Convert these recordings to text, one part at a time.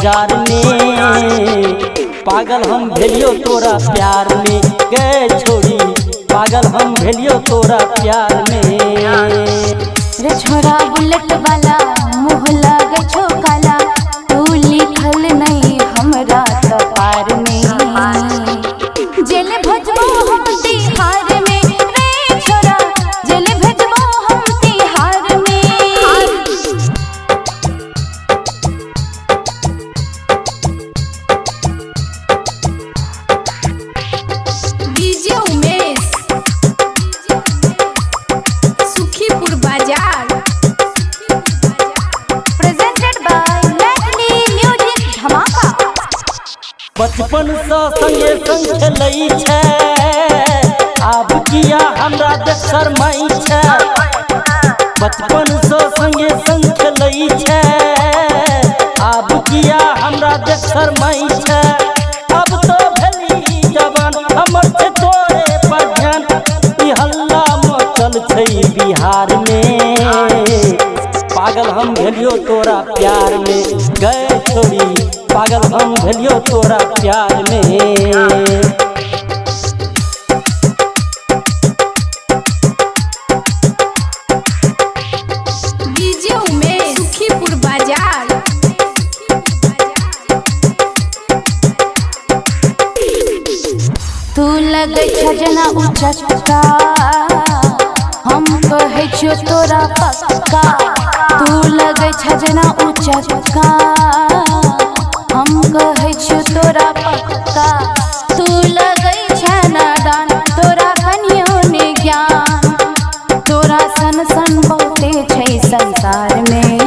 हजार में। पागल हम भेलियो तोरा प्यार में, गए छोड़ी पागल हम भेलियो तोरा प्यार में। रे छोरा बुलेट वाला मुँह लगे छो काला, तू लिखल नहीं हमरा कपार में। जेल भेजबो हम तिहार में, रे छोरा जेल भेजबो हम तिहार में। डीजे उमेश सुखीपुर बाजार प्रेजेंटेड बाय मैथिली म्यूजिक धमाका। बचपन से संगे संग खेलई छै, आब किया हमरा देख शरमाई छै। बचपन से संगे संग खेलई छै, आब किया हमरा देख शरमाई छै। अब तो भेली जवान हमर से तोरे पर ध्यान, ई हल्ला मचल छै बिहार में। पागल हम भेलियो तोरा प्यार में, गए छोड़ी पागल हम भेलियो तोरा प्यार में। डीजे उमेश सुखीपुर बाजार तू लगे छजना उचक्का, हम कहे छियो तोरा पक्का। तू लगे छजना उचक्का, हम कहे छियो तोरा पक्का। तू लगे छना दान, तोरा कनियो ने ज्ञान। तोरा सन सन बहुते छै संसार में।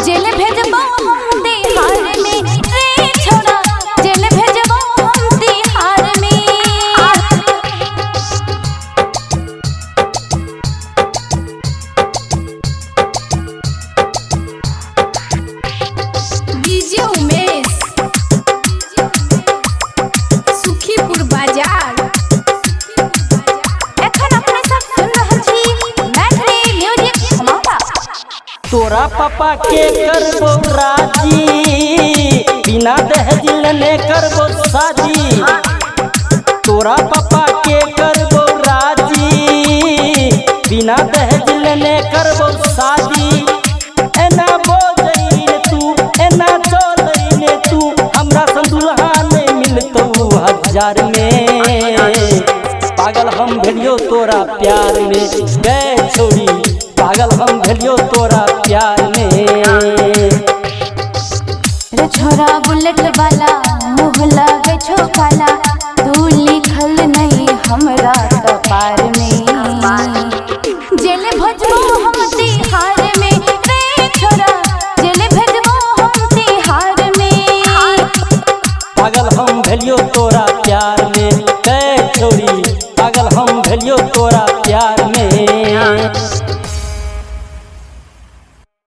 जेल भेजबो हम तिहार में, रे छोरा जेल भेजबो हम तिहार में। डीजे उमेश सुखीपुर बाजार एखन अपने सब सुन रहल छी मैथिली म्यूजिक धमाका। तोरा पापा के करबो राजी, बिना दहेज लेने करबो शादी। तोरा पापा के करबो राजी, बिना दहेज लेने करबो शादी। एना बोलैन तू, एना चलैन तू, हमरा सन दुल्हा नहीं मिलतौ हजार में। पागल हम भेलियो तोरा प्यार में, गए छोड़ी पागल हम भेलियो तोरा प्यार में। रे छोरा बुलेट वाला